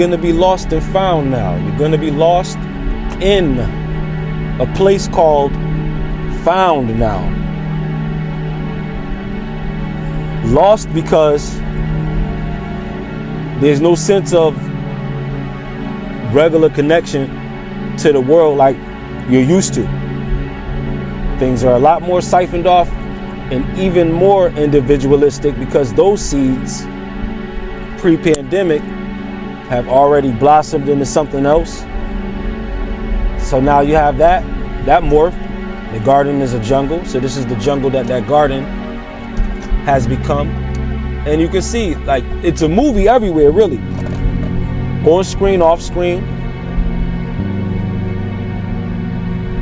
going to be lost and found now. You're going to be lost in a place called found now. Lost because there's no sense of regular connection to the world like you're used to. Things are a lot more siphoned off and even more individualistic because those seeds pre-pandemic have already blossomed into something else. So now you have that morphed. The garden is a jungle. So this is the jungle that garden has become. And you can see, like, it's a movie everywhere, really. On screen, off screen.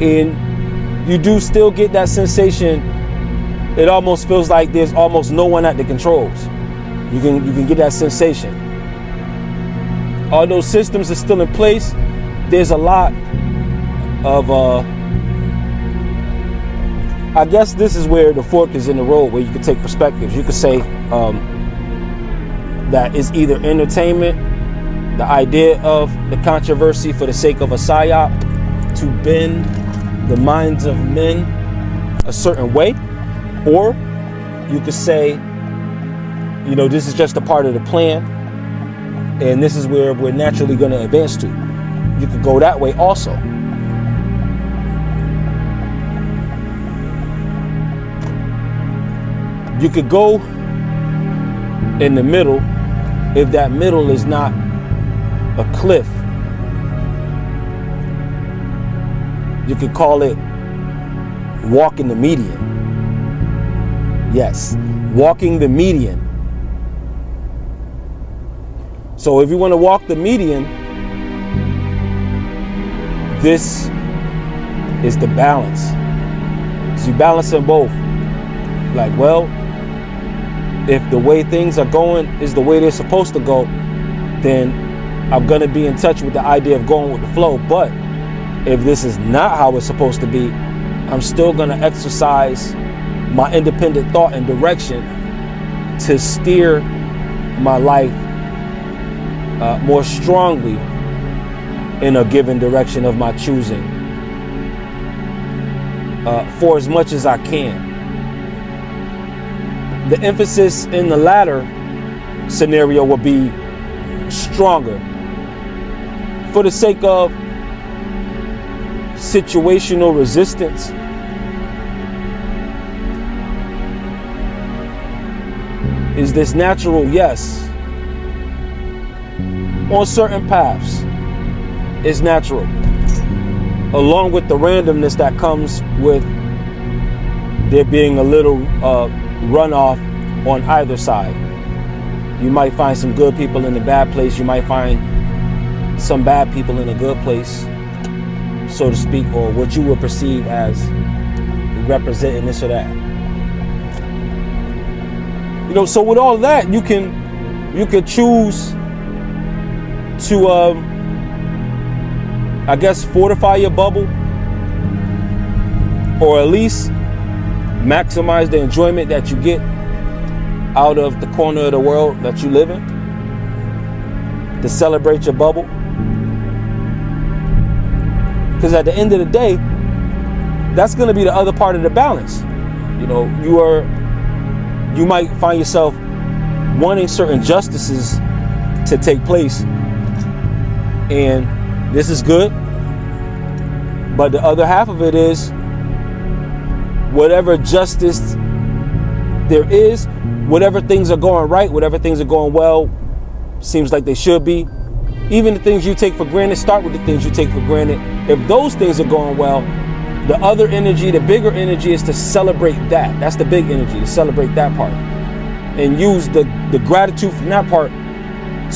And you do still get that sensation. It almost feels like there's almost no one at the controls. You can get that sensation. Although systems are still in place, there's a lot of I guess this is where the fork is in the road, where you can take perspectives. You could say that it's either entertainment, the idea of the controversy for the sake of a psyop to bend the minds of men a certain way, or you could say, you know, this is just a part of the plan, and this is where we're naturally going to advance to. You could go that way also. You could go in the middle if that middle is not a cliff. You could call it walking the median. Yes, walking the median. So if you want to walk the median, this is the balance. So you balance them both. Like, well, if the way things are going is the way they're supposed to go, then I'm going to be in touch with the idea of going with the flow. But if this is not how it's supposed to be, I'm still going to exercise my independent thought and direction to steer my life more strongly in a given direction of my choosing, for as much as I can. The emphasis in the latter scenario will be stronger for the sake of situational resistance. Is this natural? Yes. On certain paths, it's natural. Along with the randomness that comes with there being a little runoff on either side. You might find some good people in a bad place. You might find some bad people in a good place, so to speak, or what you would perceive as representing this or that. You know, so with all of that, you can choose to I guess fortify your bubble, or at least maximize the enjoyment that you get out of the corner of the world that you live in, to celebrate your bubble. Because at the end of the day, that's going to be the other part of the balance. You know, you might find yourself wanting certain justices to take place, and this is good, but the other half of it is whatever justice there is, whatever things are going right, whatever things are going well, seems like they should be. Even the things you take for granted, start with the things you take for granted. If those things are going well, the other energy, the bigger energy, is to celebrate that. That's the big energy, to celebrate that part. And use the gratitude from that part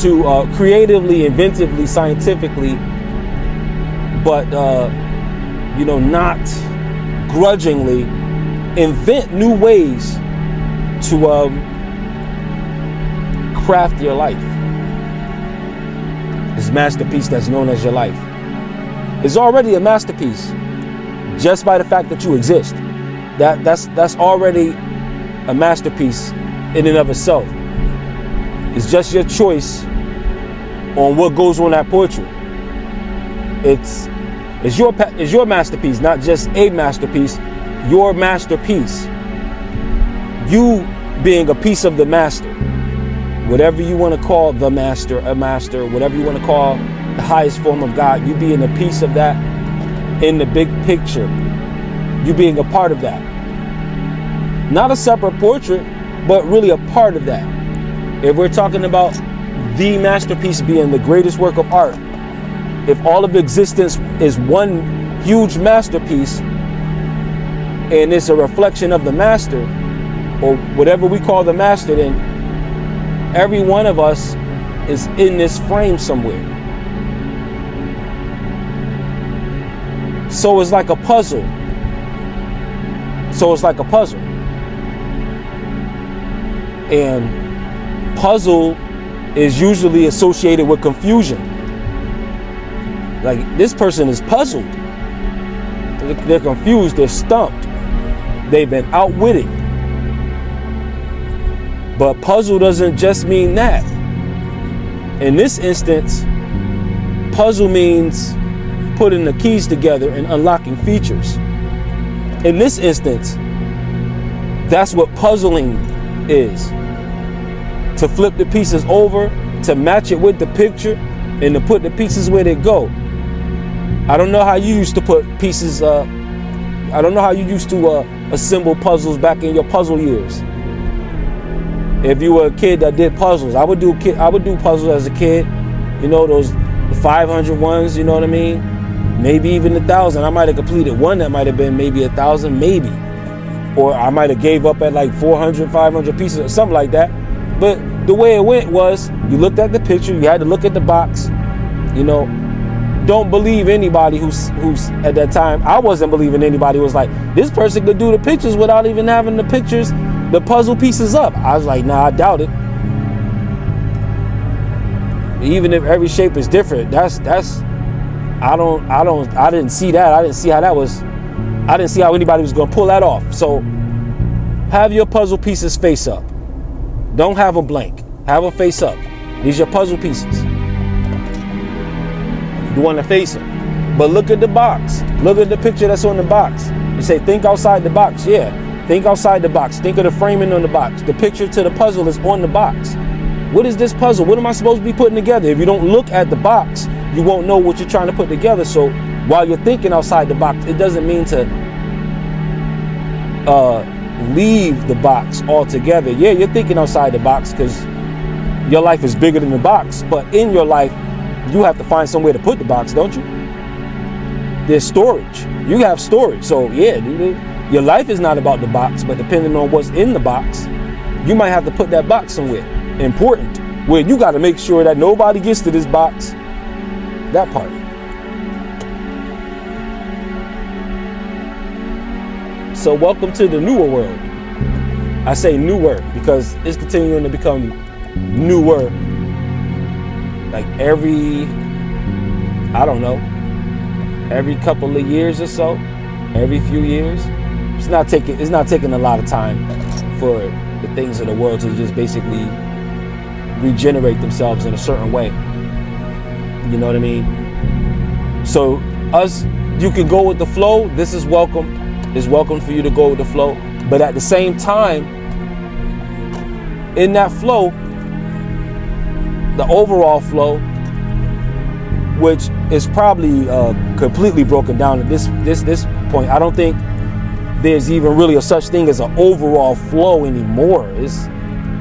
to creatively, inventively, scientifically, but you know, not grudgingly invent new ways to craft your life. This masterpiece that's known as your life is already a masterpiece just by the fact that you exist. That's already a masterpiece in and of itself. It's just your choice on what goes on that portrait. It's your masterpiece, not just a masterpiece, your masterpiece. You being a piece of the master. Whatever you want to call the master, a master, whatever you want to call the highest form of God, you being a piece of that in the big picture. You being a part of that. Not a separate portrait, but really a part of that. If we're talking about the masterpiece being the greatest work of art, if all of existence is one huge masterpiece and it's a reflection of the master, or whatever we call the master, then every one of us is in this frame somewhere. So it's like a puzzle. And puzzle is usually associated with confusion. Like, this person is puzzled. They're confused. They're stumped. They've been outwitted. But puzzle doesn't just mean that. In this instance, puzzle means putting the keys together and unlocking features. In this instance, that's what puzzling is. To flip the pieces over, to match it with the picture, and to put the pieces where they go. I don't know how you used to put pieces, I don't know how you used to assemble puzzles back in your puzzle years. If you were a kid that did puzzles, I would do puzzles as a kid. You know, those 500 ones, you know what I mean? Maybe even 1,000. I might have completed one that might have been maybe 1,000, maybe. Or I might have gave up at like 400, 500 pieces or something like that. But the way it went was, you looked at the picture, you had to look at the box. You know, don't believe anybody who's at that time, I wasn't believing anybody who was like, this person could do the pictures without even having the pictures, the puzzle pieces up. I was like, nah, I doubt it. Even if every shape is different, I didn't see that. I didn't see how anybody was gonna pull that off. So have your puzzle pieces face up. Don't have them blank. Have them face up. These are your puzzle pieces. You want to face them. But look at the box. Look at the picture that's on the box. You say, think outside the box. Yeah, think outside the box. Think of the framing on the box. The picture to the puzzle is on the box. What is this puzzle? What am I supposed to be putting together? If you don't look at the box, you won't know what you're trying to put together. So while you're thinking outside the box, it doesn't mean to leave the box altogether. Yeah, you're thinking outside the box because your life is bigger than the box. But in your life, you have to find somewhere to put the box, don't you? There's storage. You have storage. So yeah, your life is not about the box, but depending on what's in the box, you might have to put that box somewhere important, where you got to make sure that nobody gets to this box. That part. So welcome to the newer world. I say newer because it's continuing to become newer. Like every couple of years or so, every few years. It's not taking a lot of time for the things of the world to just basically regenerate themselves in a certain way. You know what I mean? So you can go with the flow. This is welcome. It's welcome for you to go with the flow. But at the same time, in that flow, the overall flow, which is probably completely broken down at this point. I don't think there's even really a such thing as an overall flow anymore.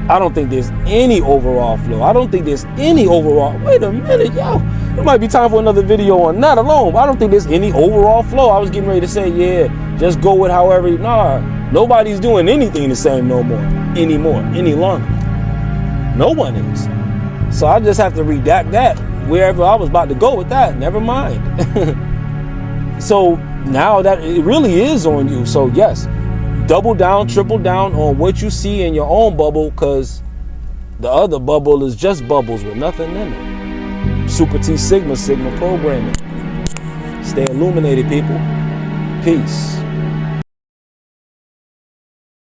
I don't think there's any overall flow. I don't think there's any overall. Wait a minute, yo. It might be time for another video on that alone. I don't think there's any overall flow. I was getting ready to say, yeah, just go with however. Nah, nobody's doing anything the same any longer. No one is. So I just have to redact that wherever I was about to go with that. Never mind. So now that it really is on you. So yes, double down, triple down on what you see in your own bubble, because the other bubble is just bubbles with nothing in it. Super T Sigma programming. Stay illuminated, people. Peace.